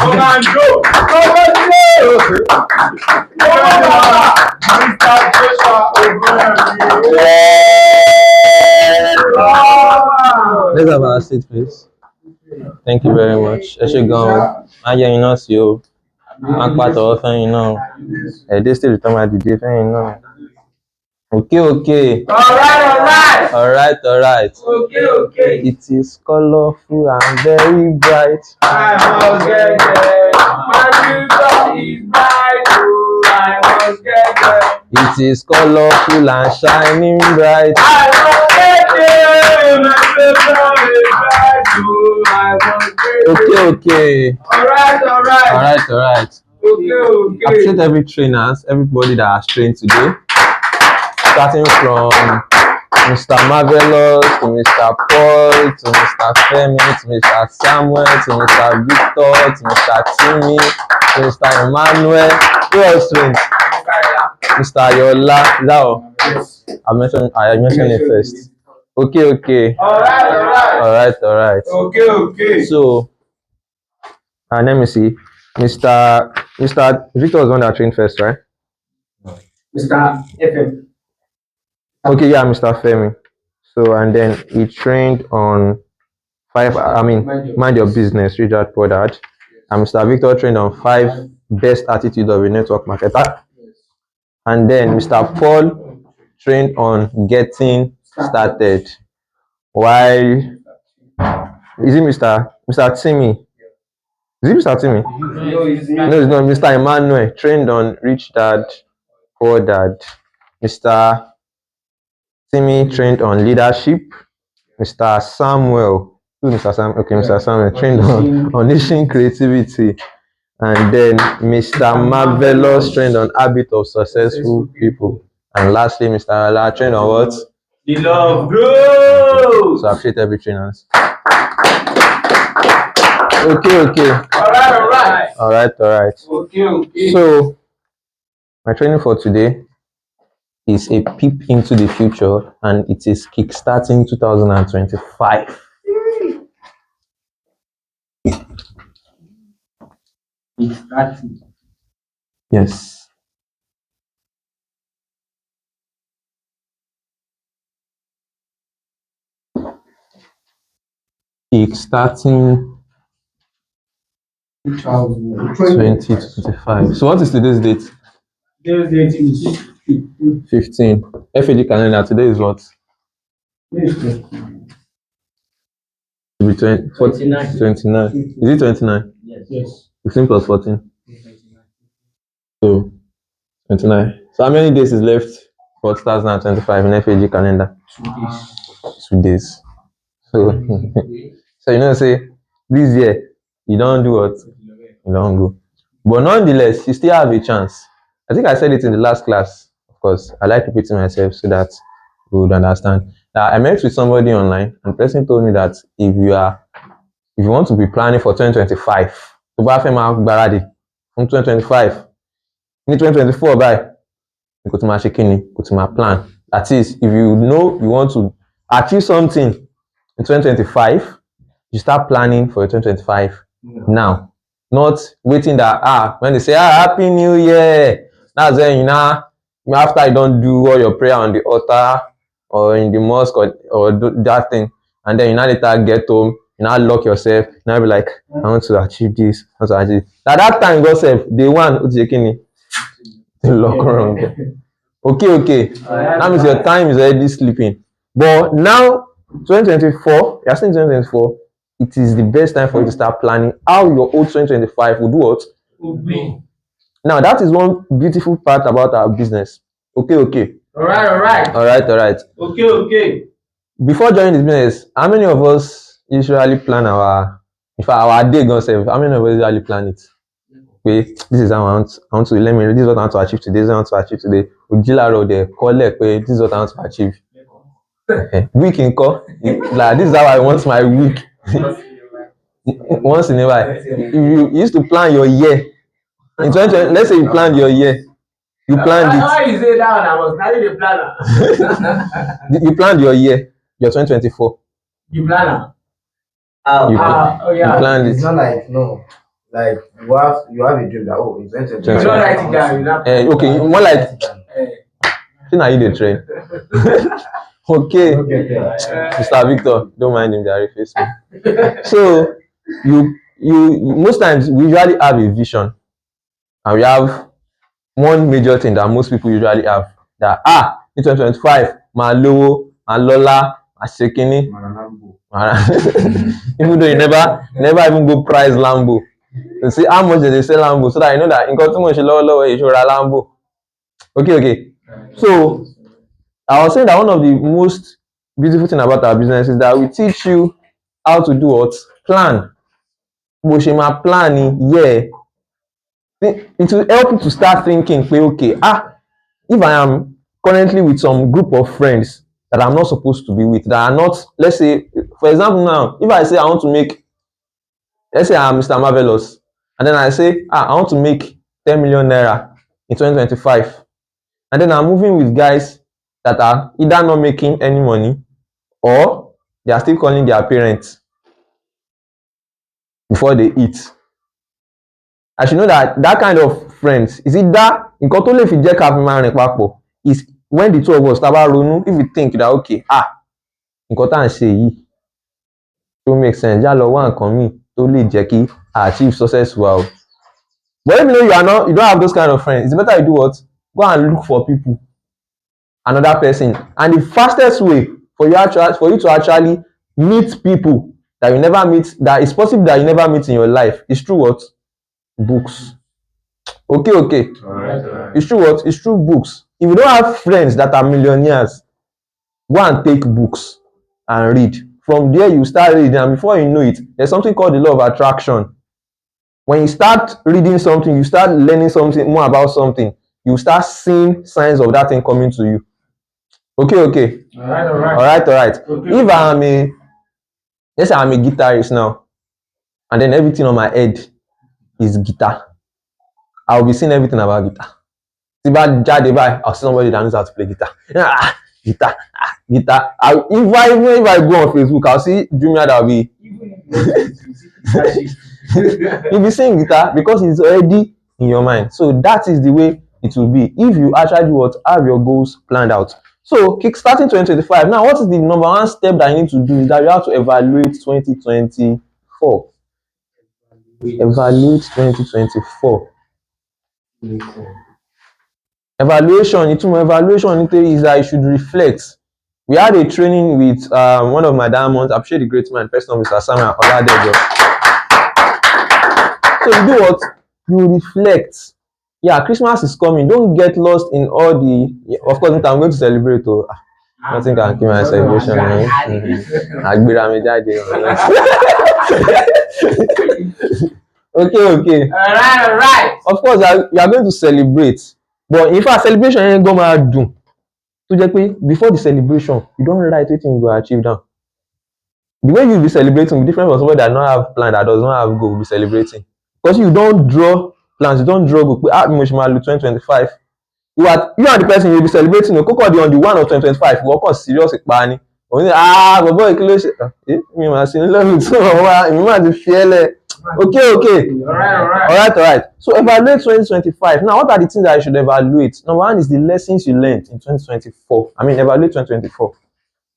Let's have our seat, please. Thank you very much. I should go. You know, see you. I'm part of you know. They still return my DJ, you know. Okay. Alright. Okay. It is colorful and very bright. I must get there. My future is bright. Oh, I must get there. It is colorful and shining bright. I must get there. My future is bright. Oh, I must get there. Okay. Alright. Okay. Appreciate every trainers, everybody that has trained today. Starting from Mr. Marvelous to Mr. Paul to Mr. Femi to Mr. Samuel to Mr. Victor to Mr. Timmy to Mr. Emmanuel. Who else trained? Mr. Yola. Is that all? Yes. I mentioned it first. Okay. Alright. Okay. So, let me see. Mr. Victor was the one that trained first, right? Mr. FM. Okay, yeah, Mr. Femi. So, and then he trained on Mind Your Business, Richard Poddard. And Mr. Victor trained on 5 Best Attitude of a Network Marketer. And then Mr. Paul trained on Getting Started. While, is it Mr. Timmy? Is it Mr. Timmy? No, it's not. Mr. Emmanuel trained on Rich Dad, Poor Dad. Mr. Timmy trained on leadership. Mr. Samuel. Mr. Samuel trained on unleashing creativity. And then Mr. Marvelous trained on habit of successful people. And lastly, Mr. Ala trained on what? The love grows. So I appreciate every trainers. Okay. Alright. Okay. So my training for today is a peep into the future, and it is Kickstarting 2025. Kickstarting. Yes. Kickstarting 2025. So what is today's date? Today's date is 15. FAD calendar. Today is what? 29. 29. Is it 29? Yes. 15 plus 14. So 29. So how many days is left for 2025 in FAG calendar? 2 days. So you know, say this year you don't do what? You don't go. But nonetheless, you still have a chance. I think I said it in the last class. Of course, I like repeating myself so that you would understand. Now, I met with somebody online, and the person told me that if you want to be planning for 2025, to buy from 2025, in 2024, buy, you go to my shikini, go to my plan. That is, if you know you want to achieve something in 2025, you start planning for 2025 now. Not waiting that when they say Happy New Year, that's when after you don't do all your prayer on the altar or in the mosque or do that thing, and then you now later get home, you now lock yourself, you now be like, I want to achieve this, I want to achieve this. At that time, God said, day one, lock wrong. Okay. That means your time is already sleeping. But now, 2024, you're saying 2024, it is the best time for you to start planning how your old 2025 will do what? Will be. Now, that is one beautiful part about our business. Okay. Alright. Okay. Before joining this business, how many of us usually plan our day gone self? How many of us usually plan it? Wait, this is how I want to let me. This is what I want to achieve today. This is what I want to achieve today. Ujila there, collect. This is what I want to achieve. Week in call, like this is how I want my week. Once in a while, if you used to plan your year in 2020, let's say you planned your year, you planned it. Why you say that? I was not the planner. You planned your year, your 2024. You planner. You planned it. It's not like no. Like you have a dream that in 2025. You don't write it down. Okay, more like now you the train. Okay, Mr. Victor, don't mind him, Jerry. Face me. So you most times we usually have a vision, and we have one major thing that most people usually have, that in 2025 máa lówó, máa lọ́lá, máa ṣe kíní. Even though you never even go price Lambo, you see how much they sell Lambo, so that you know that nǹkan tí mo ṣe lọ́wọ́lọ́wọ́ yìí ṣọ́ra Lambo. Okay. So I was saying that one of the most beautiful thing about our business is that we teach you how to do what? Plan. Bó ṣe máa plan ni, it will help you to start thinking pé okay, if I am currently with some group of friends that I'm not supposed to be with, that are not, let's say, for example now, if I say I want to make, let's say I'm Mr. Marvelous, and then I say, I want to make 10 million naira in 2025, and then I'm moving with guys that are either not making any money or they are still calling their parents before they eat. I should know that that kind of friends is either nǹkan tó lè fi jẹ́ ká fi máa rìn papọ̀ is when the two of us tá bá ronú, if we think that okay, nǹkan tá à ń ṣe yìí tó make sense, já lọ wá nǹkan míì tó lè jẹ́ kí achieve success wa o. But if you know you don't have those kind of friends, it's better you do what? Go and look for people, another person. And the fastest way for you to actually meet people that you never meet, that is possible that you never meet in your life, is through what? Books. Okay. Alright. It's through what? It's through books. If you don't have friends that are millionaires, go and take books and read. From there you start reading, and before you know it, there's something called the law of attraction. When you start reading something, you start learning something more about something, you start seeing signs of that thing coming to you. Okay. Alright. Okay. If let's say I'm a guitarist now, and then everything on my head is guitar, I'll be seeing everything about guitar. I'll see somebody that knows how to play guitar. Guitar. If I go on Facebook, I'll see Jumia that will be you'll be saying guitar because it's already in your mind. So that is the way it will be if you actually have your goals planned out. So kickstarting 2025. Now, what is the number one step that you need to do? Is that you have to evaluate 2024. Evaluate 2024. Evaluation is that you should reflect. We had a training with one of my diamonds. I appreciate the great man, person Mr. Samuel Oladejo. So you do what? You reflect. Christmas is coming. Don't get lost in all the. Of course, I'm going to celebrate. Nothing can keep my celebration. Okay. Alright. Of course, you are going to celebrate, but in fact, celebration ain't gonna do. So just before the celebration, you don't write anything you go achieve down. The way you be celebrating will be different from somebody that don't have plan, that does not have goal, will be celebrating. Because you don't draw plans, you don't draw goal. 2025. You are the person you'll be celebrating. Coco on the 1 of 2025. You are serious planning. Boy, Okay. Alright. So evaluate 2025. Now, what are the things that I should evaluate? Number one is the lessons you learned in 2024. Evaluate 2024.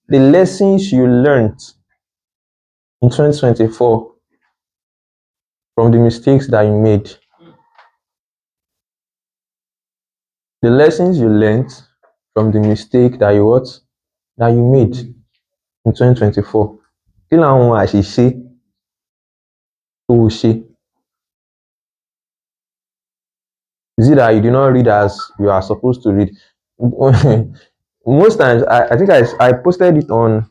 The lessons you learned in 2024 from the mistakes that you made. The lessons you learned from the mistake that you made in 2024. Kí làwọn àṣìṣe tó o ṣe? Is it that you do not read as you are supposed to read? Most times, I think I posted it on,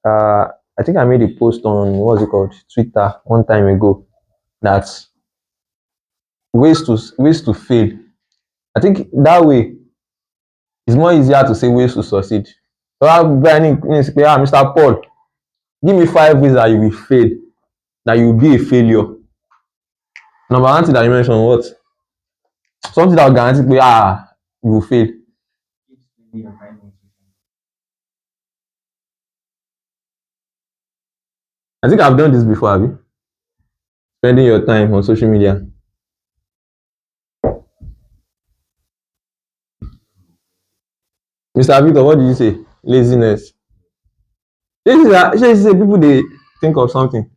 I think I made a post on, Twitter one time ago, that ways to fail. I think that way it's more easier to say ways to succeed. So Mr. Paul, give me 5 ways that you will fail, that you will be a failure. Number one thing that you mentioned, what? Something that will guarantee you will fail. I think I've done this before, have you? Spending your time on social media. Mr. Victor, what did you say? Laziness. Say people they think of something.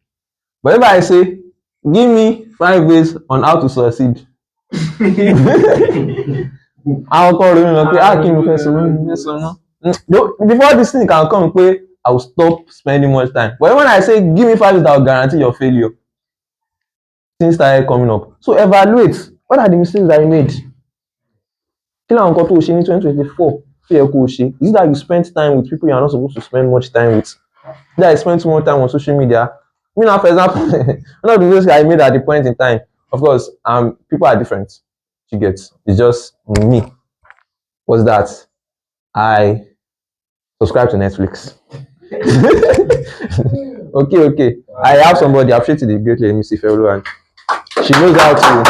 But if I say, give me 5 ways on how to succeed, I'll call you before this thing can come, I will stop spending much time. But when I say, give me 5 ways that will guarantee your failure, things started coming up. So evaluate. What are the mistakes that you made? Kí làwọn nǹkan tó o ṣe ní 2024 tó yẹ kó o ṣe? Is it that you spent time with people you are not supposed to spend much time with? Is it that you spend too much time on social media? Me now, for example, one of the videos I made at the point in time, of course, people are different. You get, it's just me. Was that I subscribe to Netflix. Okay. I have somebody, I've shared to the great lady, Miss Ifeolu, and she knows how to.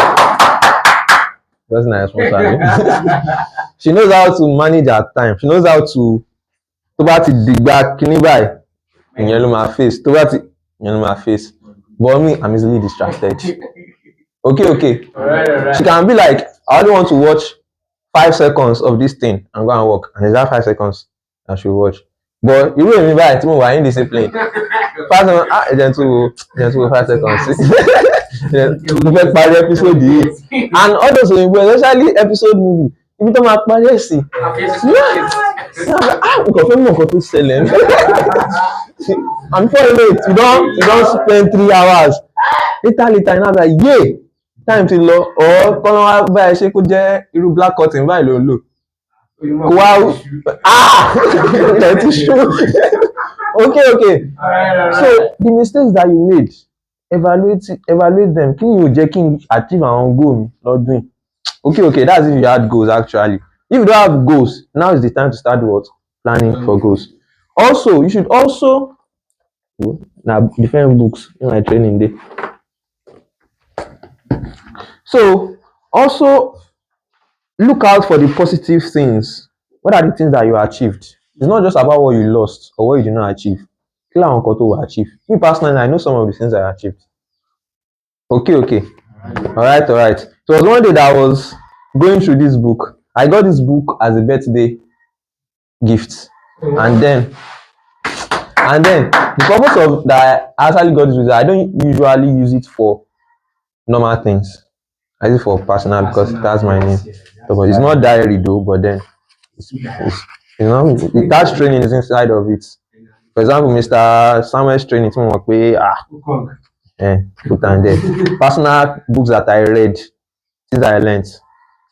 That's nice. She knows how to manage her time. She knows how to. Tó bá ti dìgbà kíní báyìí, ìyẹn ló máa face. Tó bá ti ìyẹn ló máa face. But me, I'm easily distracted. Okay. Alright. She can be like, I only want to watch 5 seconds of this thing and go and work. And is that 5 seconds I should watch? But you will be right, we're indisciplined. 5 seconds, then to 5 seconds. Mo fẹ́ parí episode yìí. And all those especially episode movie, ibi tó máa parí ẹ̀ sí. Nǹkan fẹ́ mọ̀ nǹkan tó ṣẹlẹ̀. I'm sorry, wait, you don't spend 3 hours. Later, you know, like, yeah, time to lọ. Or kọ́nà wá bá ẹ ṣe kó jẹ́ irú black cotton báyìí ló ń lò. Kó wá let it show. Okay. So the mistakes that you made, evaluate them. Kí ni yóò jẹ́ kí n achieve àwọn goal mi lọ́dún yìí? Okay, that's if you had goals actually. If you don't have goals, now is the time to start planning for goals. Also, you should also different books in my training day. So also look out for the positive things. What are the things that you achieved? It's not just about what you lost or what you did not achieve. Kí làwọn nǹkan tó wà achieve? Me personally, I know some of the things I achieved. Okay. Alright. So it was one day that I was going through this book. I got this book as a birthday gift. And then the purpose of that I actually got this is I don't usually use it for normal things. I use it for personal because that's my name. So, it's not diary though, but then it's the tax training is inside of it. For example, Mr. Samuel's training, put on there. Personal books that I read, things that I learned,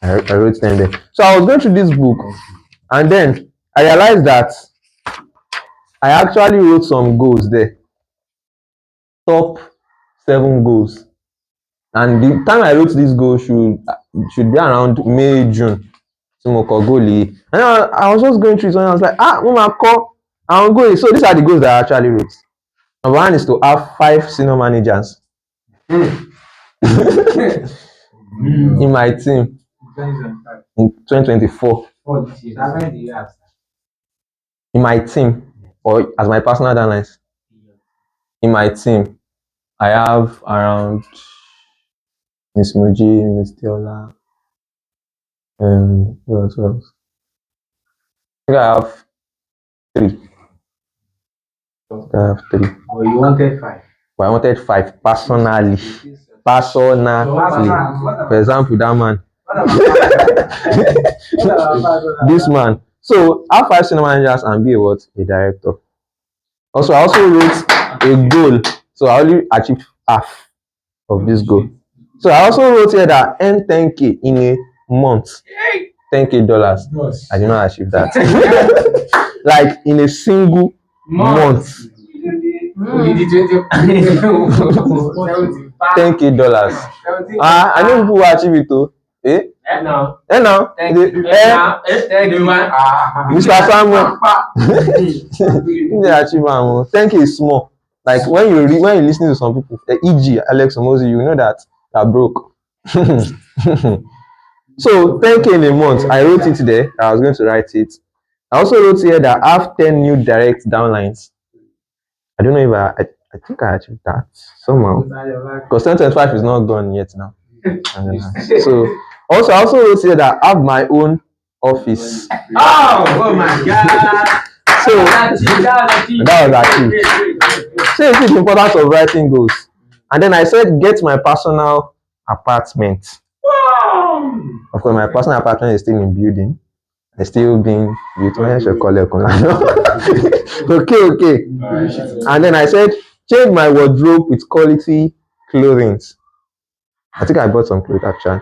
I wrote them there. So I was going through this book, and then I realized that I actually wrote some goals there. Top 7 goals. And the time I wrote this goal should be around May, June. And I was just going through it and I was like, Mama, I'll go. So these are the goals that I actually wrote. Number 1 is to have 5 senior managers in my team in 2024. In my team, or as my personal deadlines. In my team, I have around Miss Muji, Miss Teola, what else? I think I have 3. But you wanted 5. But I wanted 5 personally. For example, that man. This man. So I have 5 senior managers and be a director. Also, I also wrote a goal. So I only achieved half of this goal. So I also wrote here that earn 10K in a month. $10K. I did not achieve that. Like in a single month. $10K. I know people who achieve it too. Now. Mr. Samuel. They achieve 10K is small. Like when you listen to some people, e.g. Alex Omozi, you know that they're broke. So 10K in a month, I wrote it there. I was going to write it. I also wrote here that I have 10 new direct downlines. I don't know if I think I achieved that somehow. Because 2025 is not gone yet now. So also I also wrote here that I have my own office. Oh my God. So that was achieved. So it is the importance of writing goals. And then I said get my personal apartment. Wow. Of course, my personal apartment is still in building. It's still being built. Okay. And then I said change my wardrobe with quality clothing. I think I bought some clothes actually.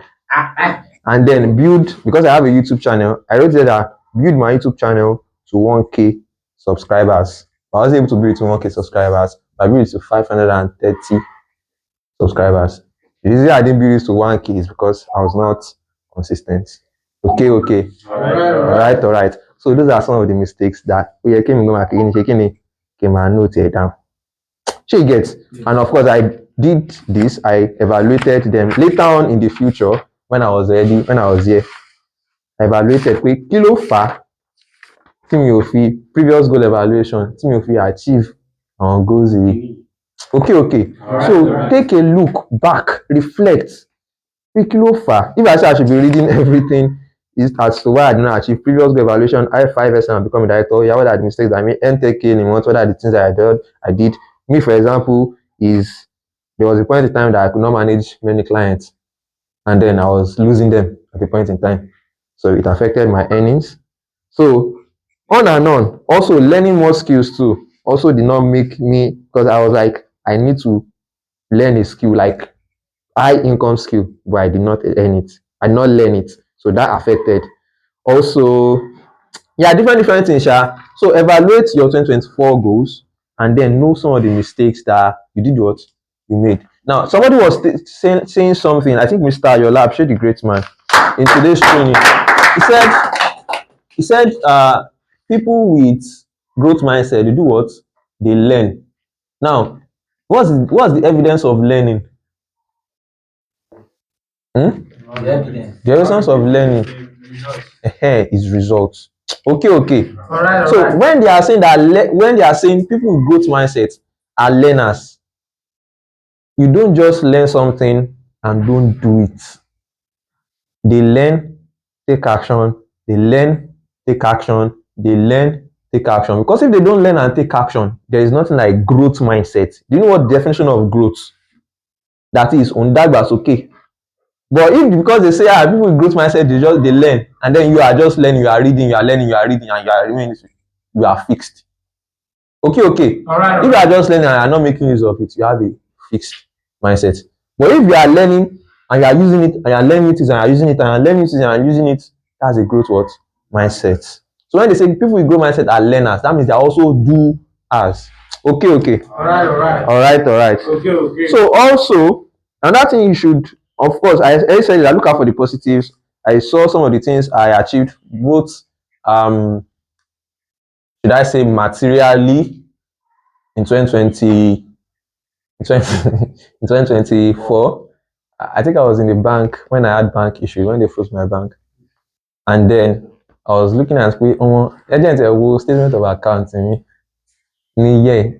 And then build, because I have a YouTube channel, I wrote there that build my YouTube channel to 1K subscribers. I was able to build it to 1K subscribers. I built it to 530 subscribers. The reason I didn't build it to 1K is because I was not consistent. Okay. All right. So those are some of the mistakes that we came my note here down. So you get, and of course I did this, I evaluated them later on in the future when I was ready, when I was here. I evaluated quick kilo far tí mi ò fi previous goal evaluation tí mi ò fi achieve àwọn goals yìí. Okay. So take a look back, reflect. Kilo far. If I say I should be reading everything is as to why I did not achieve previous goal evaluation, I 5S and become a director. Yeah, what are the mistakes I made? NTK in what are the things that I did. Me, for example, is there was a point in time that I could not manage many clients, and then I was losing them at a point in time. So it affected my earnings. So on and on. Also learning more skills too. Also did not make me, because I was like, I need to learn a skill, like high income skill, but I did not earn it. I did not learn it. So that affected. Also, yeah, different things. So evaluate your 2024 goals and then know some of the mistakes that you did what you made. Now, somebody was saying something. I think Mr. Ayola, the great man, in today's training. He said, people with growth mindset, they do what? They learn. Now, what's the evidence of learning? The evidence of learning is results. Okay. Alright. So when they are saying that, when they are saying people with growth mindset are learners, you don't just learn something and don't do it. They learn, take action. They learn, take action. They learn, take action. Because if they don't learn and take action, there is nothing like growth mindset. Do you know what the definition of growth? That is okay. But if because they say people with growth mindset they learn, and then you are just learning, you are reading, you are learning, you are reading, and you are remaining, you are fixed. Okay. Alright. If you are just learning and you are not making use of it, you have a fixed mindset. But if you are learning and you are using it, and you are learning it, and you are using it, and you are learning it, and you are using it, that's a growth what? Mindset. So when they say people with growth mindset are learners, that means they are also doers. Okay. Alright. Okay. So also, another thing you should, of course, I said I look out for the positives. I saw some of the things I achieved, both should I say materially in 2024. I think I was in the bank when I had bank issue, when they froze my bank. And then I was looking at agent statement of account in me.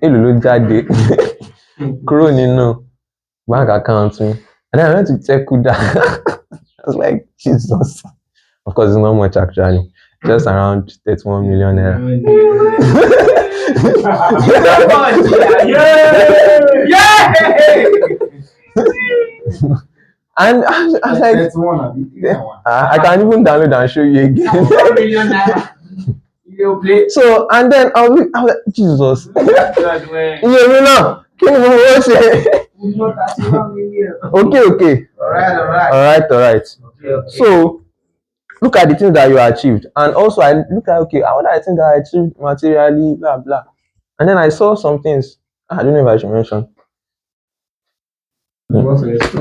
Èló ló jáde kúrò nínú bank account me. And then I went to check Kuda. I was like, Jesus. Of course, it's not much actually. Just around 31 million naira. And I was like, I can even download and show you again. So, and then I was like, Jesus. Okay. Alright. So, look at the things that you achieved. And also, I look at, what are the things that I achieved materially, blah, blah. And then I saw some things. I don't know if I should mention. Mention.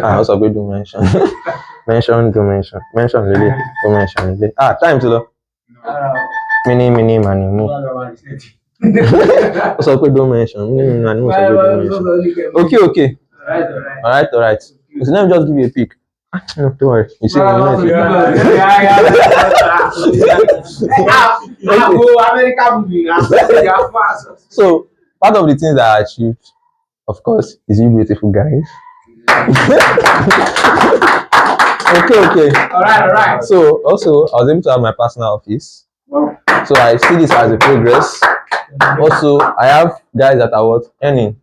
I also go do mention. Mention. Lily. Mention. Time to look. Mini, money. Also go do mention. Okay. Alright. So let me just give you a pick. No, don't worry. You see, So part of the things that I achieved, of course, is you beautiful guys. Okay. All right. So also, I was able to have my personal office. So I see this as a progress. Also, I have guys that are what earning.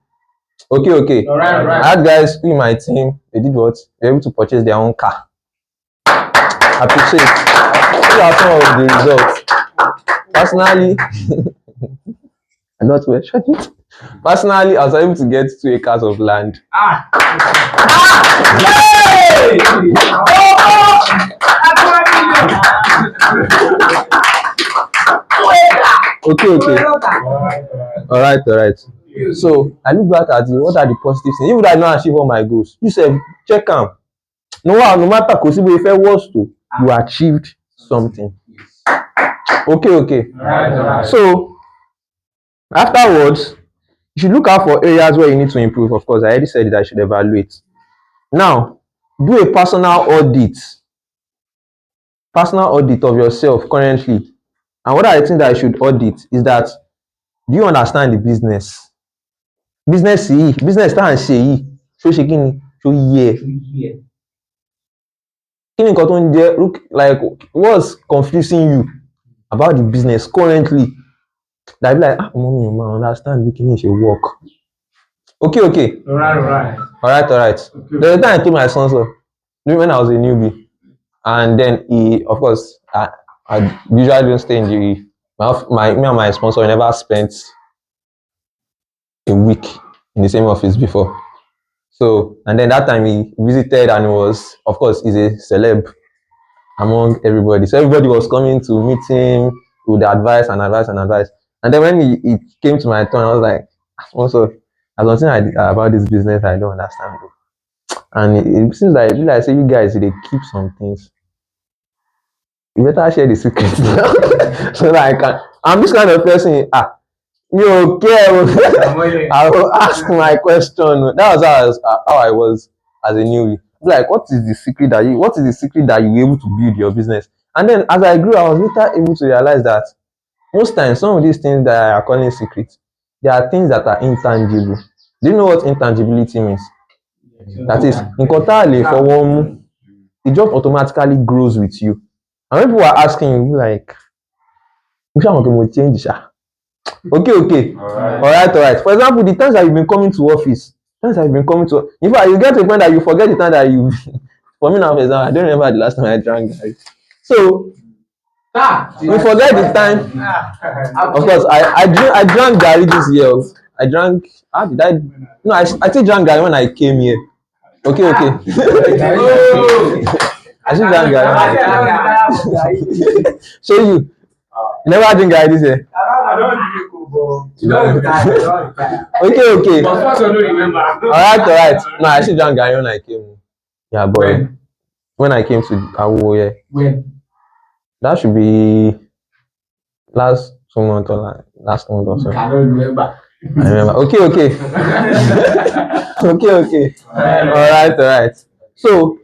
Okay. All right. I had guys in my team. They did what? They were able to purchase their own car. Appreciate. These are some of the results. Personally, I don't know. Personally, I was able to get 2 acres of land. Hey! Okay. All right. So I look back at what are the positive things. Even though I don't achieve all my goals, you said check them. No matter because if I was to, you achieved something. Okay. Right. So afterwards, you should look out for areas where you need to improve. Of course, I already said that I should evaluate. Now, do a personal audit of yourself currently. And what are the things that I should audit is that, do you understand the business? Business tá à ń ṣe yìí, ṣó ṣe kí ni? Ṣó yé ẹ? Kí ni nǹkan tó ń jẹ́, look like what's confusing you about the business currently? That be like, mommy, I understand we can work. Okay. All right. All right. Okay. There's a time I told my son so when I was a newbie, and then he, of course, I usually don't stay in the me and my sponsor never spent a week in the same office before. So, and then that time he visited, and it was, of course, he's a celeb among everybody. So everybody was coming to meet him with advice. And then when he came to my turn, I was like, also, there's one thing about this business I don't understand. And it seems like, say you guys, they keep some things. You better share the secret so that I can. I'm this kind of person. You okay? I will ask my question. That was how I was as a newbie. Like, what is the secret that you were able to build your business? And then as I grew, I was later able to realize that most times some of these things that I are calling secrets, they are things that are intangible. Do you know what intangibility means? That is, nǹkan tá a lè fọwọ́ mú, the job automatically grows with you. And when people are asking you, like, change. Okay. All right. For example, the times that you've been coming to office, in fact, you get to a point that you forget the time that you. For me now, for example, I don't remember the last time I drank Gary. So you forget the time. Of course, I drank Gary this year. I drank. How did I? No, I still drank Gary when I came here. Okay. I still drank Gary. So you never drink Gary this year. I don't drink. Okay. All right. No, I still drank Gary when I came. Yeah, but when I came to Awo, yeah. When? That should be last month or so. I don't remember. I remember. Okay. Okay. All right. So,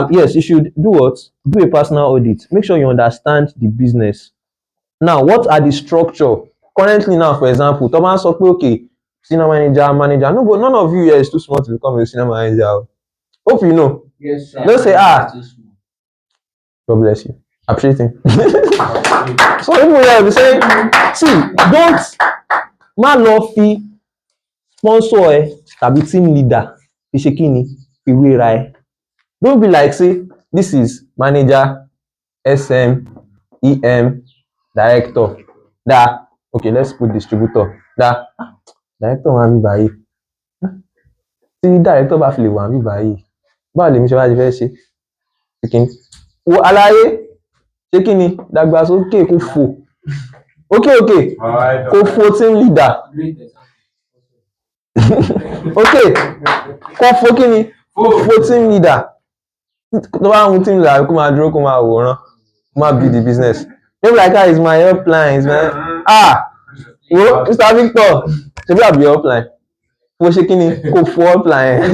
yes, you should do what? Do a personal audit. Make sure you understand the business. Now, what are the structure? Currently now, for example, Thomas said, okay, senior manager. No, but none of you here is too small to become a senior manager. Hope you know. Yes, sir. Don't say, God bless you. Appreciating. So people will be saying, see, don't fi sponsor tàbí team leader fi ṣe kíni fi wéra ẹ. Don't be like, say, this is manager, SM, EM, director. Okay, let's put distributor. Director wà níbí báyìí. Tí director bá fi lè wà níbí báyìí, báwo lèmi ṣe wá ti fẹ́ ṣe? Wo aláyé ṣé kí ni dàgbàsókè kò fò. Okay. Kò fò team leader. Okay. Kò fò kí ni? Kò fò team leader. Tó bá ń team leader kó máa dúró kó máa wòran. Kó máa build the business. Maybe like that is my helpline. Mr. Victor, ṣe bí àbí helpline? Kò ṣe kí ni? Kò fò helpline.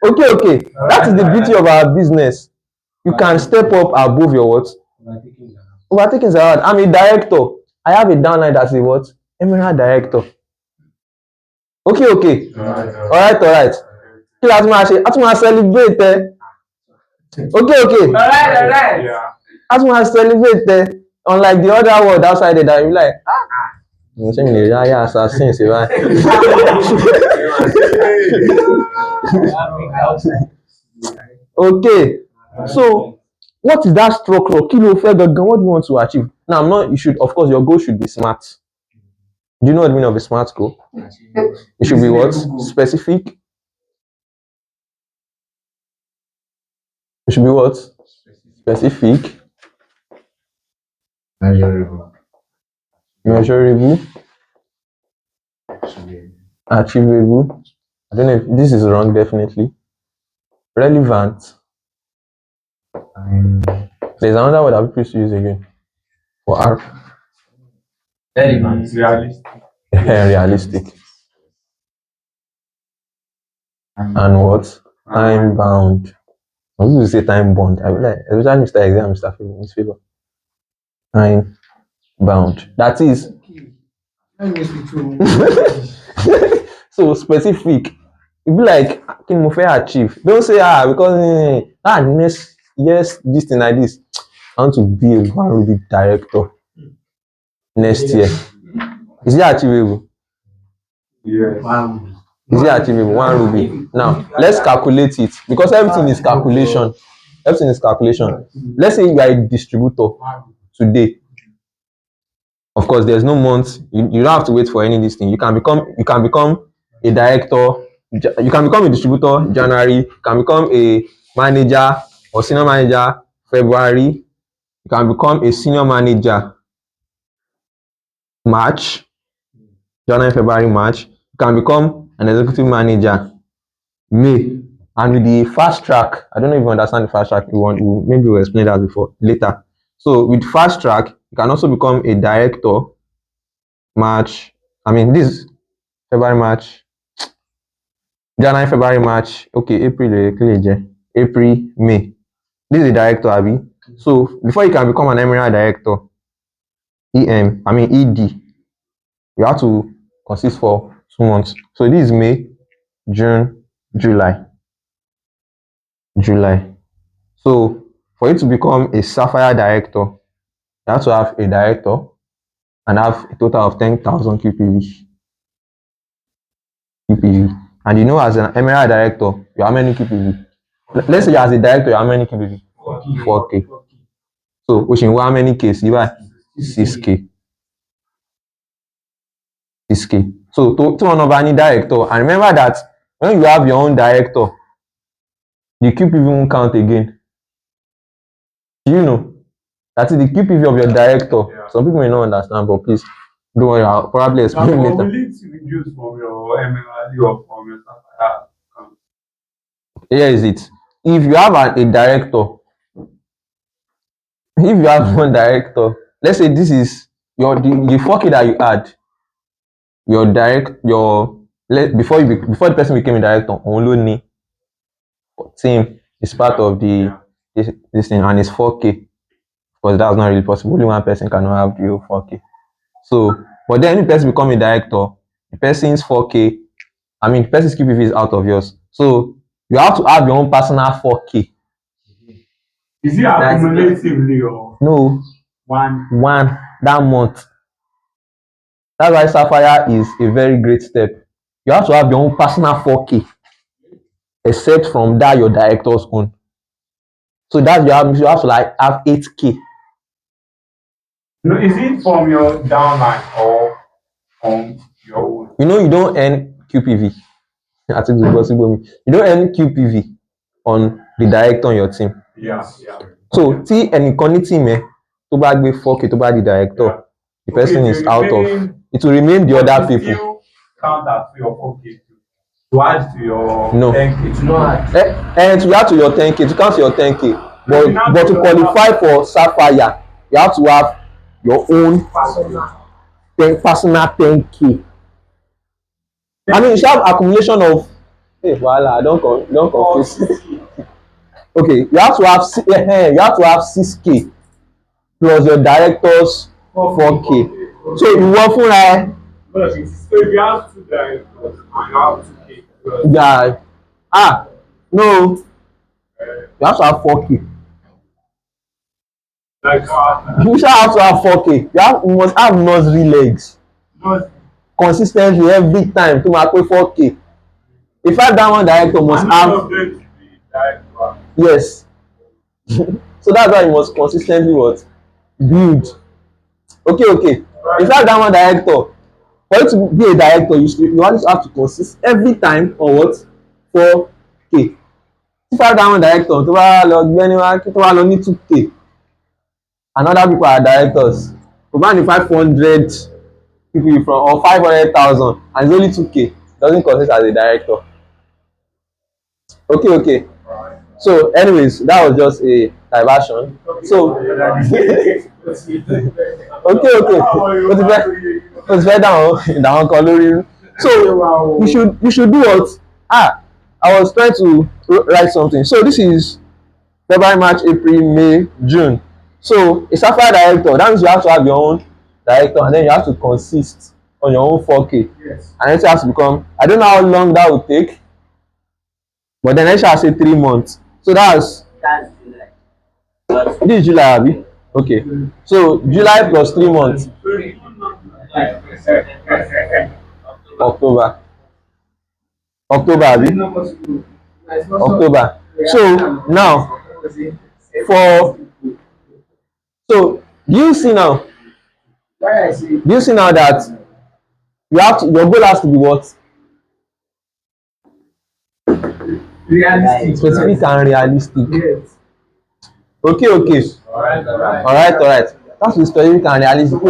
Okay. That is the beauty of our business. You can step up above your what? Overtaking is allowed. I'm a director. I have a downline that's a what? Emerald director. Okay. Alright. Kí la tún máa ṣe? A tún máa celebrate ẹ. Okay. Alright. A tún máa celebrate ẹ. Unlike the other world outside there that you like, mo ṣe mi lè rí ayé assassin ṣe báyìí. Okay. So what is that structure? Kí ló fẹ́ gangan? What do you want to achieve? Now, you should, of course, your goal should be smart. Do you know what the meaning of a smart goal? It should be what? Specific. It should be what? Specific. Measurable. Achievable. I don't know if this is wrong, definitely. Relevant. There's another word that people used to use again. For R. Relevant. Realistic. And what? Time bound. I was going to say time bound. I would like, especially Mr. Exam, Mr. Favor. Time bound. That is. So specific. You be like, can you achieve? Don't say because this thing like this. I want to be a one director next year. Is it achievable? Yes. Is it achievable? One ruby. Now let's calculate it because everything is calculation. Let's say you are a distributor today. Of course, there's no month. You don't have to wait for any of these things. You can become a director. You can become a distributor January. You can become a manager or senior manager February. You can become a senior manager March. January, February, March. You can become an executive manager May. And with the fast track, I don't know if you understand the fast track. Maybe we'll explain that later. So with fast track, you can also become a director March. This February, March, January, February, March. Okay, April, May. This is a director, Abby. So before you can become an emerald director, ED, you have to consist for 2 months. So this is May, June, July. So for you to become a sapphire director, you have to have a director and have a total of 10,000 QPV. And you know, as an emerald director, you have many QPV. Let's say as a director, you have many QPV? 4K. So which in how many Ks? 6K. So to one of any director, and remember that when you have your own director, the QPV won't count again. Do you know? That is the QPV of your director. Yeah. Some people may not understand, but please don't worry, I'll probably explain later. Will it reduce from your MMRD or from your staff? Here is it. If you have a director, if you have one director, let's say this is the 4K that you had, before the person became a director, only team is part of this thing, and it's 4K. Because that's not really possible. Only one person cannot have the 4K. So, but then if the person become a director, the person's 4K, the person's QPV is out of yours. So you have to have your own personal 4K. Is it accumulatively or no? One that month. That's why Sapphire is a very great step. You have to have your own personal 4K, except from that your director's own. So that's you have to like have 8K. No, is it from your downline or from your own? You don't earn QPV. I think it's possible. You don't earn QPV on the director on your team. Yeah. So tí ẹnìkan ní team ẹ tó bá gbé 4K tó bá di director, the person is out of. It will remain the other people. Still count as your 4K to add to your no. 10K. No. And to add to your 10K, to count to your 10K, but to qualify for Sapphire, you have to have your own personal 10K. You should have accumulation of Hey, voila, don't confuse. Okay, you have to have 6K plus your director's 4K. So ìwọ fúnra ẹ. So if you have two directors and you have 2K, Yeah. No, you have to have 4K. like You shall have to have 4K. You must have nursery legs not consistently every time to máa pé 4K. In fact, that one director must and none of have, them to be director. yes. So that's why you must consistently what? Build. Okay. In fact, that one director, for you to be a director, you always have to consist every time on what? 4K. In fact, that one director, tó bá lọ gbé níwá tó bá lọ ní 2K, and other people are directors. Kò bá ní 500 people from or 500,000 and it's only 2K, doesn't consist as a director. Okay. So anyways, that was just a diversion. So okay. Ó ti fẹ́ dáhùn kan lórí. So you should do what? I was trying to write something. So this is February, March, April, May, June. So a sapphire director, that means you have to have your own director and then you have to consist on your own 4K. Yes. And it has to become, I don't know how long that will take, but then I shall say 3 months. So that's July. this is July, abi? Okay. So July plus 3 months, October. Abi? October. So now for so do you see now that your goal has to be what? Realistic. Specific and realistic. Yes. Okay. Alright. That's the specific and realistic.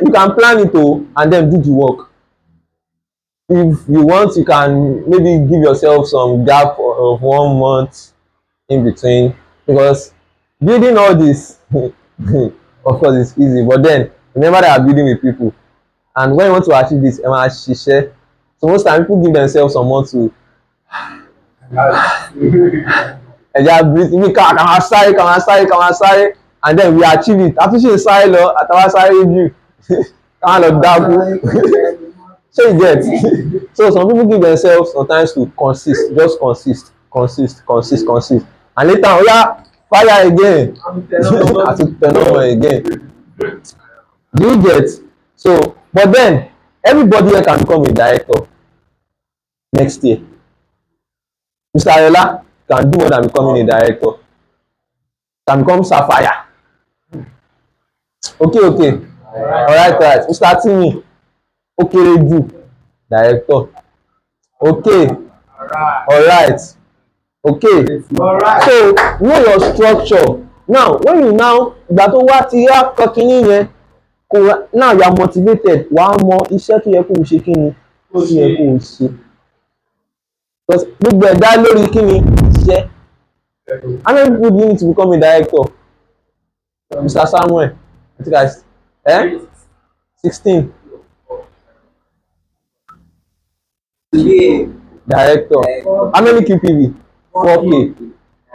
You can plan it and then do the work. If you want, you can maybe give yourself some gap of 1 month in between, because building all this of course it's easy, but then remember that I'm building with people, and when you want to achieve this, ẹ máa ṣiṣẹ́. So most time people give themselves some months to ẹja breathe ibi ká máa sáré and then we achieve it. Àtúnṣe sáré lọ àtàwọn sáré jù ká lọ dákú. So you get. So some people give themselves sometimes to just consist, and later oya fire again àti tẹnumọ́ again. Do you get? So but then everybody here can become a director next year. Mr. Ayola can do more than becoming a director. Can become sapphire. Okay. Alright. Mr. Timi ó kéré jù director. Okay. Alright. So know your structure. Now when you ìgbà tó wá ti yá kọ kínní yẹn now you are motivated, wàá mọ iṣẹ́ tó yẹ kó o ṣe kíni tó yẹ kó o ṣe. Because gbogbo ẹ̀ dá lórí kíni iṣẹ́. How many people do you need to become a director? Mr. Samuel, I think 16. Director. How many QPV? 4K.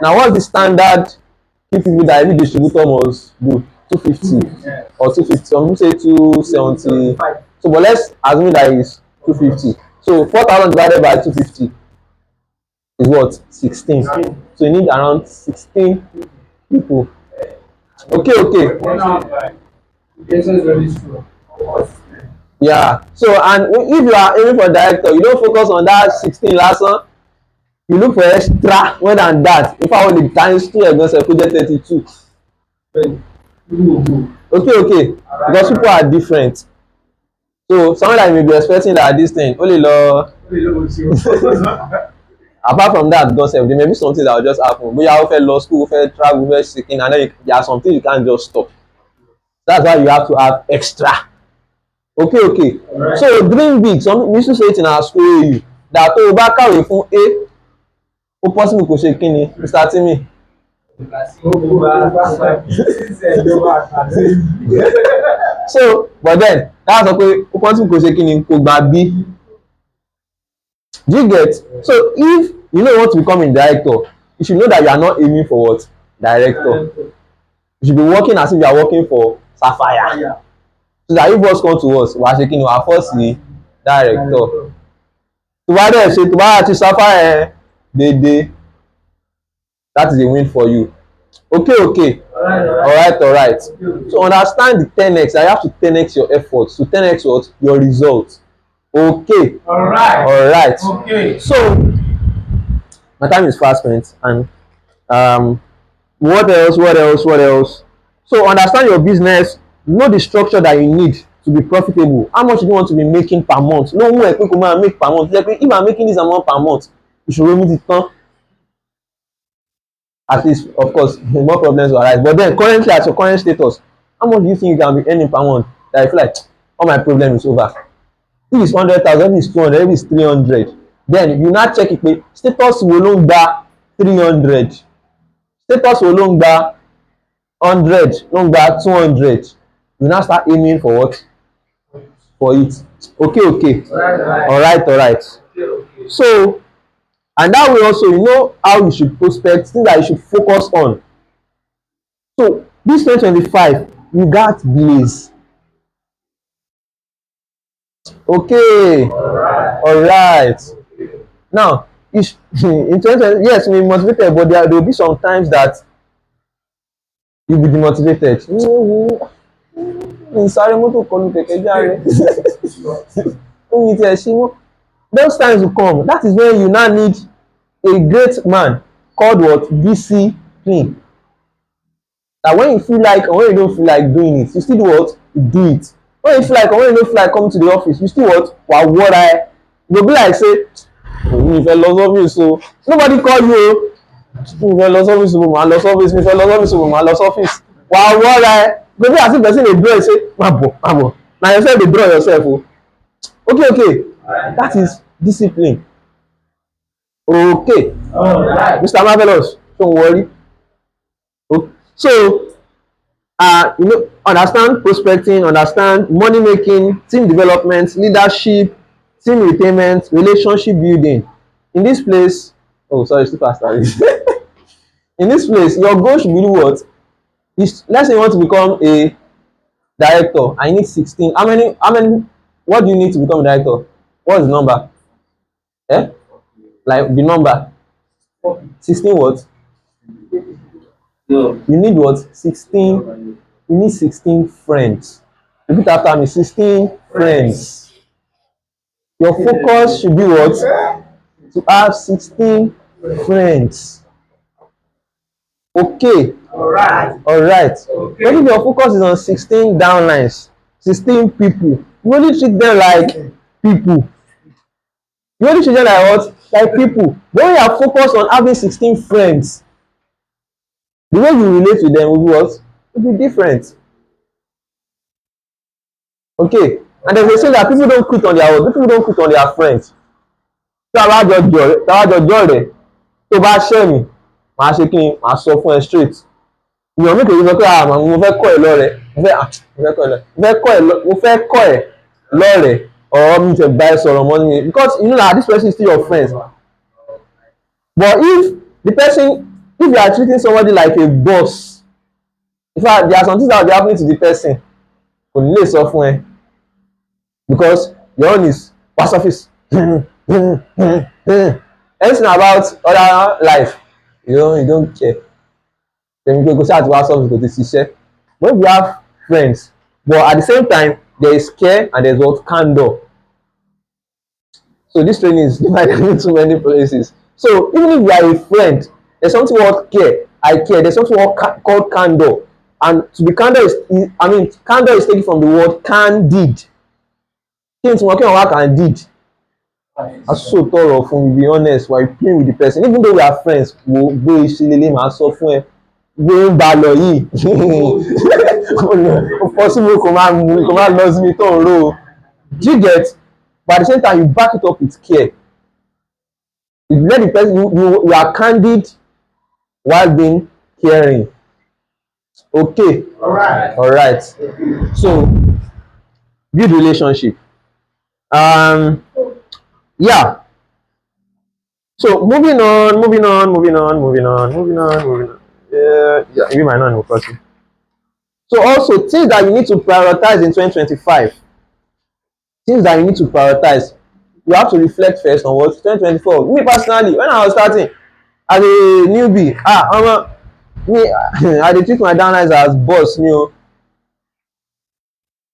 Now what's the standard QPV that every distributor must do? 250 or 250. Some people say 270. So but let's assume that is 250. So 4,000 divided by 250 is what? 16. So you need around 16 people. Okay. Yeah. So and if you are aiming for director, you don't focus on that 16 last one. You look for extra more than that. If I only times 2 against a project 32. Okay. Because people are different. So someone that may be expecting that this thing only law. Apart from that, gossip, there may be something that will just happen. But you have law school, travel, seeking, and then there are some things you can't just stop. That's why you have to have extra. Okay. Right. So dream big. Some we used to say it in our school that tó o bá kàwé fún A, ó possible kò ṣe kíni, Mr. Timi. So but then that's okay. Ó possible kò ṣe kíni kò gba B. Do you get? So if you know you want to become a director, you should know that you are not aiming for what? Director. You should be working as if you are working for Sapphire. So that if worst come to us, wàá ṣe kí ni wàá force sí director. Tó bá dẹ̀ ṣe tó bá ti Sapphire dédé, that is a win for you. Okay, okay. Alright. So understand the 10x. I have to 10x your efforts. To 10x what? Your results. Okay. Alright. Okay. So my time is fast spent, and um what else? So understand your business, know the structure that you need to be profitable. How much do you want to be making per month? No more pé kó máa make per month. Like if I'm making this amount per month, you should remove it tán. At least, of course, more problems will arise. But then currently at your current status, how much do you think you can be earning per month that I feel like all my problem is over? If it's 100,000, if it's 200, if it's 300, then you now check it pé status wo ló ń gba 300, status wo ló ń gba 100, ló ń gba 200. You now start aiming for what? For it. Okay. Alright. So, and that way also you know how you should prospect, things that you should focus on. So this 2025, you got blaze. Okay. Alright. Now, in 2020, yes, we motivated, but there will be some times that you'll be demotivated. Ìsáré mọ́tò kọlù kẹ̀kẹ́ járe. Those times will come. That is when you now need a great man called what? Discipline. That when you feel like or when you don't feel like doing it, you still do what? You do it. When you feel like or when you don't feel like coming to the office, you still what? What I go be like say, mi fẹ́ lọ sọ́fíìsì o. Nobody call you o. Mi fẹ́ lọ sọ́fíìsì o, màá lọ sọ́fíìsì. Mi fẹ́ lọ sọ́fíìsì o, màá lọ sọ́fíìsì. What I go be as if person dey draw you say, má bọ̀. Na yourself dey draw yourself o. Okay. That is discipline. Okay. Mr. Marvelous, don't worry. Okay. So, understand prospecting, understand money making, team development, leadership, team retainment, relationship building. In this place, still faster. In this place, your goal should be what? Let's say you want to become a director. I need 16. How many? What do you need to become a director? What is the number? Like the number 16 what? You need what? 16. You need 16 friends. Repeat after me. 16 friends. Your focus should be what? To have 16 friends. Okay. Alright. Okay. Maybe your focus is on 16 downlines, 16 people. You only treat them like people. You only treat them like what? Like people. When you are focused on having 16 friends, the way you relate with them will be what? Will be different. Okay. And there's a saying that people don't quit on their own. People don't quit on their friends. Tí a bá jọ jọ rẹ̀ tó bá ṣẹ̀ mí, màá ṣe kí ni? Màá sọ fún ẹ straight. Ìyàn mi kò sọ pé mo fẹ́ kọ́ ẹ lọ́rẹ̀. Mo fẹ́ kọ́ ẹ lọ́rẹ̀. Ọ̀rọ̀ mi tẹ̀ bá ẹ sọ̀rọ̀ mọ́ ni. Because you know that this person is still your friend. But if you are treating somebody like a boss, in fact there are some things that will be happening to the person kò ní lè sọ fún ẹ because your own is pass office. Anything about other life you don't care. Then you go ṣáà ti wá sọ́ọ̀bù kò ti ṣiṣẹ́. But if you have friends, but at the same time there is care and there is what? Candor. So this training is divided into many places. So even if you are a friend, there's something called care. I care. There's something called candor. And to be candor candor is taken from the word candid. Kí n tí wọ́n kí wọ́n wá candid? Aṣọ tọrọ fún mi, be honest, while playing with the person. Even though we are friends, wo gbé ìṣẹ̀lẹ̀ máa sọ fún ẹ. Gbé ń ba lọ yìí. Possible kò máa lọ sí mi tó ń ro. Do you get? But at the same time, you back it up with care. You let the person, you are candid while being caring. Okay. Alright. So, build relationship. Yeah. So moving on, moving on, moving on, moving on, moving on, moving on. Yeah, you might not know question. So also things that you need to prioritize in 2025. Things that you need to prioritize. You have to reflect first on what 2024. Me personally, when I was starting as a newbie, me I dey treat my downlines as boss ni o.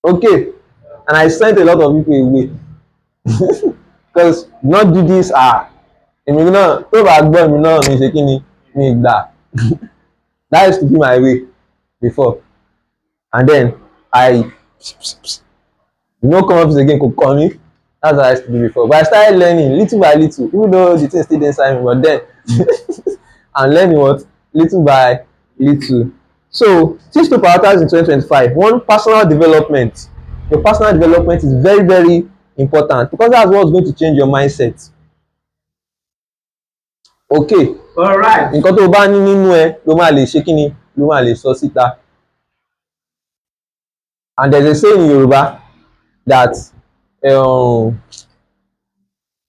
Okay, and I sent a lot of people away because not do this èmi náà tó bá gbọ́ èmi náà mi ṣe kí ni mi gbà. That used to be my way before, and then I no come office again kò kàn mí. That's what I used to do before, but I started learning little by little, even though the thing still dey inside me, but then I'm learning what little by little. So things to prioritize in 2025. One, personal development. Your personal development is very very important because that's what's going to change your mindset. Okay, Alright. nǹkan tó o bá ní nínú ẹ ló máa lè ṣe kí ni ló máa lè sọ síta. And there's a saying in Yoruba that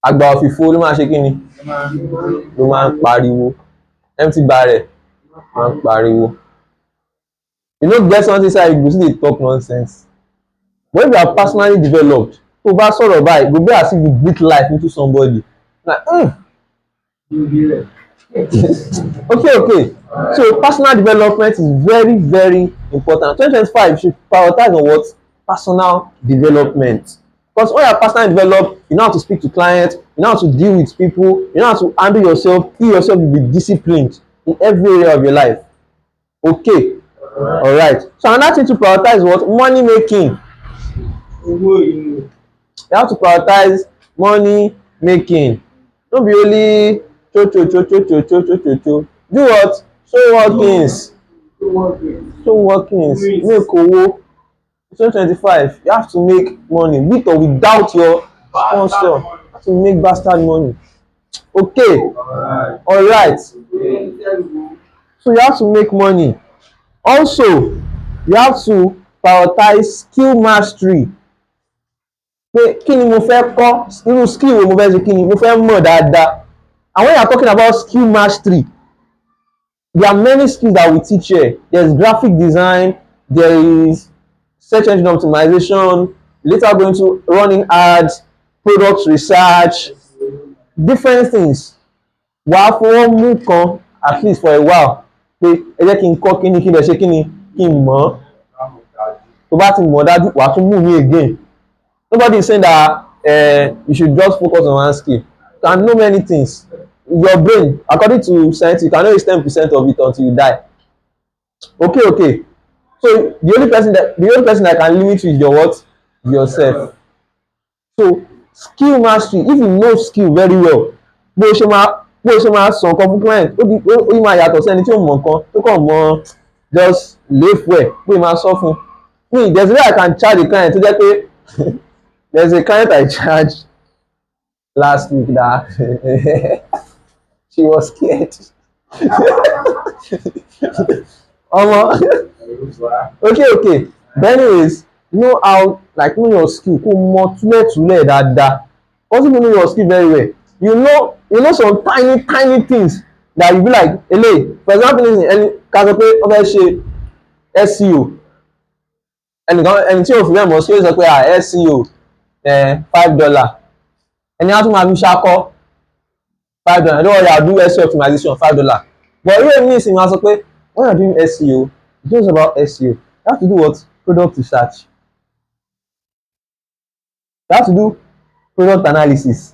àgbà òfìfo ló máa ṣe kí ni ló máa ń pariwo, empty barrel máa ń pariwo. You no get something inside you go still dey talk nonsense. But if you are personally developed, tó o bá sọ̀rọ̀ báyìí, e go be as if you breathe life into somebody. Like, okay. So personal development is very very important. 2025 you should prioritize on what? Personal development. Because when you are personally developed, you know how to speak to clients, you know how to deal with people, you know how to handle yourself, you yourself will be disciplined in every area of your life. Okay, all right. So another thing to prioritize is what? Money making. You have to prioritize money making. No be only cho. Do what? Show workings. Show workings. Make owó. 2025, you have to make money with or without your sponsor. You have to make bastard money. Okay, all right. So you have to make money. Also, you have to prioritize skill mastery. Pé kí ni mo fẹ́ kọ́, irú skill wo mo fẹ́ ṣe kí ni mo fẹ́ mọ̀ dáadáa. And when you are talking about skill mastery, there are many skills that we teach here. There's graphic design, there is search engine optimization, later going to running ads, product research, different things. Wàá fọwọ́ mú kan at least for a while pé ẹ jẹ́ kí n kọ́ kíní kí n lè ṣe kíni kí n mọ̀ ọ́. Tó bá ti mọ̀ dájú wàá tún mú mi again. Nobody is saying that you should just focus on one skill. You can know many things. Your brain, according to science, you can know 10% of it until you die. Okay. So the only person that can limit you is your what? Yourself. So skill mastery, if you know skill very well, bó o ṣe máa sọ nǹkan fún client, ó máa yàtọ̀ sẹ́ni tí ó mọ̀ nǹkan tó kàn mọ̀ just live well pé máa sọ fún. Me, there's a way I can charge a client tó jẹ́ pé there's a client I charged last week that she was scared. Okay. But anyways, know how, like, know your skill. Kó mọ túlẹ̀túlẹ̀ dáadáa. Once you know your skill very well, you know some tiny things that you be like, eléyìí, for example, ká sọ pé ó fẹ́ ṣe SEO. Ẹni tí ò fi bẹ́ẹ̀ mọ̀ sí ó sọ pé SEO $5. Ẹni á tún máa fi ṣakọ́ $5. Don't worry, I'll do SEO optimization $5. But irú èmi nísìnyí máa sọ pé when you're doing SEO, it's just about SEO. You have to do what? Product research. You have to do product analysis.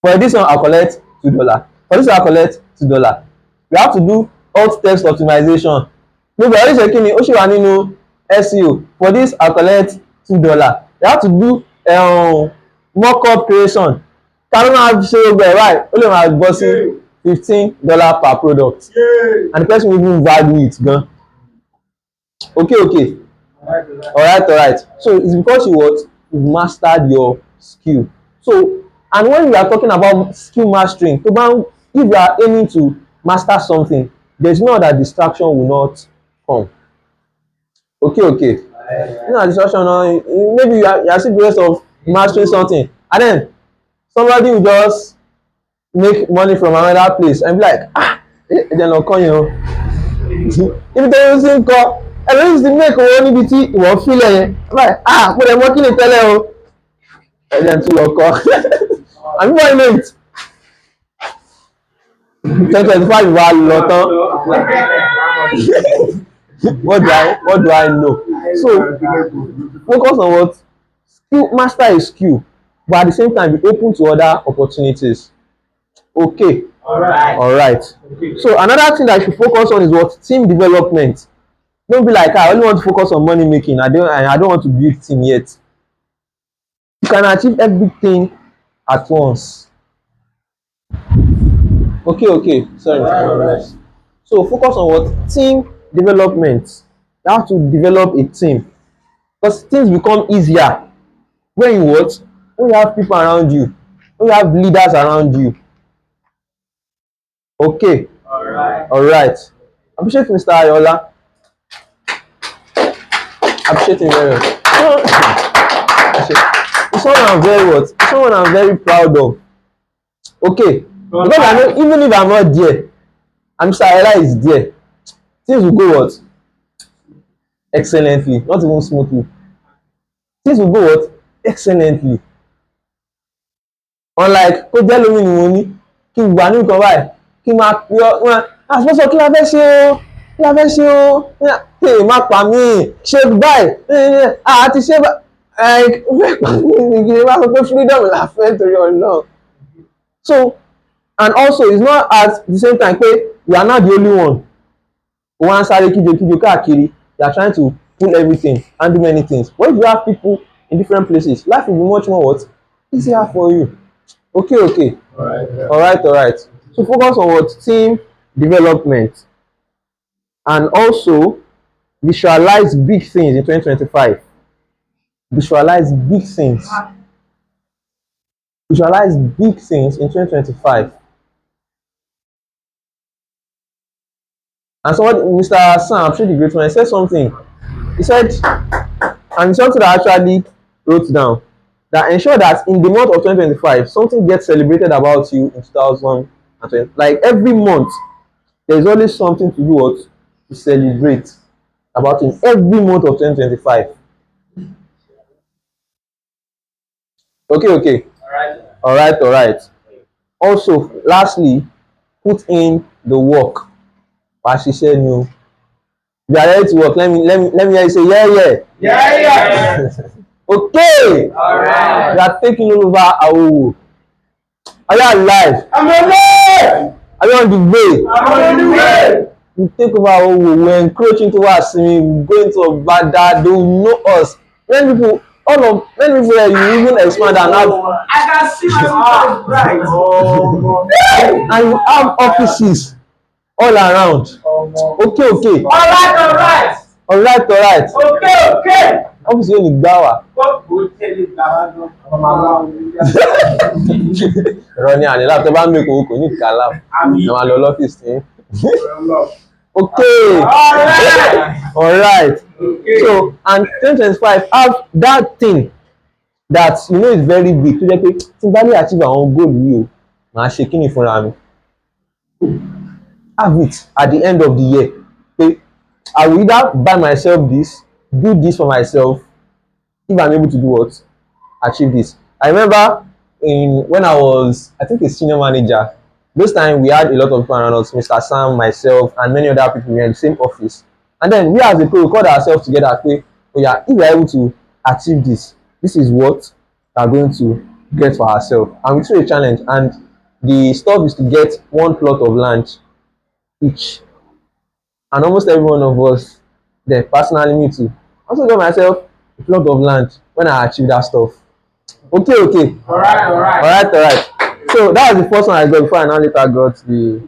For this one, I'll collect $2. For this one, I'll collect $2. You have to do alt text optimization. Nígbà orí ṣe kí ni ó ṣì wà nínú SEO. For this, I'll collect $2. You have to do mock-up creation. Ká ló máa ṣe gbogbo ẹ̀ báyìí, ó lè máa bọ́ sí $15 per product. And the person will even value it gan. Okay. Alright. So it's because you mastered your skill. So, and when we are talking about skill mastering, if you are aiming to master something, there's no other distraction will not come. Okay. You know, distraction, maybe you are still process of mastering something, and then Somebody will just make money from another place and be like, ẹ̀jẹ̀ lọ kọ́ yẹn o. Ibi tó ń sí ń kọ ẹlòmíì ti make owó níbi tí ìwọ fílẹ̀ yẹn. Mo lè mọ kí ni tẹ́lẹ̀ o. Ẹ̀jẹ̀ tún lọ kọ́. Àbí wọ́n ilé it. 2025 wa lọ tán. What do I know? So focus on what skill, master a skill, but at the same time be open to other opportunities. Okay. All right. Okay. So another thing that you should focus on is what team development. Don't be like, I only want to focus on money making. I don't want to build team yet. You can achieve everything at once. Okay. Sorry. So focus on what team development. You have to develop a team because things become easier when you what? When you have people around you, when you have leaders around you. Okay. All right. Appreciate Mr. Ayola. Appreciate him very much. It's someone I'm very proud of. Okay. Because I know even if I'm not there, and Mr. Ayola is there, things will go what? Excellently. Not even smoothly. Things will go what? Excellently. Unlike kó jẹ́ lómi ni mo ní kí n gbà ní nǹkan báyìí kí n máa pè ọ́ àṣọṣọ kí la fẹ́ ṣe o kí n má pa mí ṣe báyìí àti ṣe báyìí fẹ́ pa mí kí n má sọ pé freedom la fẹ́ torí ọ̀nà. So and also it's not at the same time pé you are not the only one who wan sáré kíjokíjo káàkiri, you are trying to pull everything and do many things. But if you have people in different places, life will be much more what? Easier for you. Okay. All right. So focus on what? Team development. And also visualize big things in 2025. Visualize big things. Visualize big things in 2025. And somebody, Mr. Sam, I'm sure the great one, said something. He said, and something that I actually wrote down, that ensure that in the month of 2025, something gets celebrated about you in 2020. Like every month, there's always something to do what? To celebrate about in every month of 2025. Okay. All right. Also, lastly, put in the work. As she said, no. You are ready to work. Let me hear you say, yeah. Okay. All right. You are taking over our. Are you alive? I'm alive. Are you on the way? I'm on the way. We take over our. We're encroaching towards me. We go into a bad dad. They will know us. Many people here, you even expand and have. I can see my right. And you have offices all around. Okay. All right. Okay. Office yóò ní gbá wa. Ìrọ̀ ni ànílá tó bá ń mẹ́kọ̀ọ́ kò ní ìkàlà. Ẹ máa lọ lọ́fíìsì ní. Okay. All right. So and 2025 have that thing that you know is very big tó jẹ́ pé tí n bá lè achieve àwọn goal yìí o màá ṣe kíni fúnra mi. Have it at the end of the year. Okay? I will either buy myself this, do this for myself, if I'm able to do what? Achieve this. I remember when I was, I think, a senior manager, this time we had a lot of people around us, Mr. Sam, myself, and many other people. We were in the same office. And then we as a crew, we called ourselves together, say, oh yeah, if we are able to achieve this, this is what we are going to get for ourselves. And we took a challenge, and the stuff is to get one plot of land each. And almost every one of us there, personally me too, also got myself a plot of land when I achieved that stuff. Okay. All right. So that was the first one I got before I now later got the.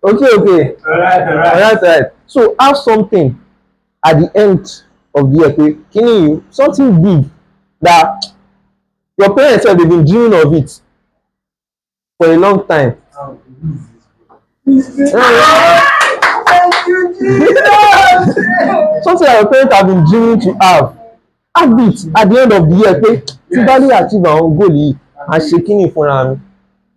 Okay. All right. So have something at the end of the year, okay? Can you something big that your parents have been dreaming of it for a long time. Something that your parents have been dreaming to have have it at the end of the year pé tí bá lè achieve àwọn goal yìí à ṣe kíní fúnra mi.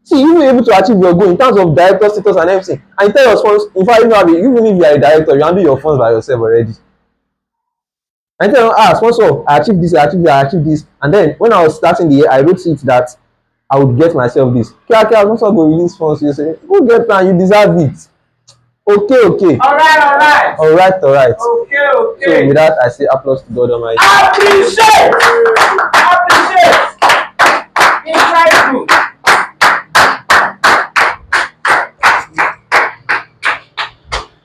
See, you will be able to achieve your goal in terms of director status and everything, and you tell your sponsor, in fact, even if you are a director, you handle your funds by yourself already. And tell them, sponsor, I achieved this, I achieved this, I achieved this. And then when I was starting the year, I wrote it that I would get myself this. Okay, sponsor go release funds. You say, go get plan, you deserve it. Okay. Alright. Okay. So with that, I say applause to God Almighty. Appreciate. Insightful.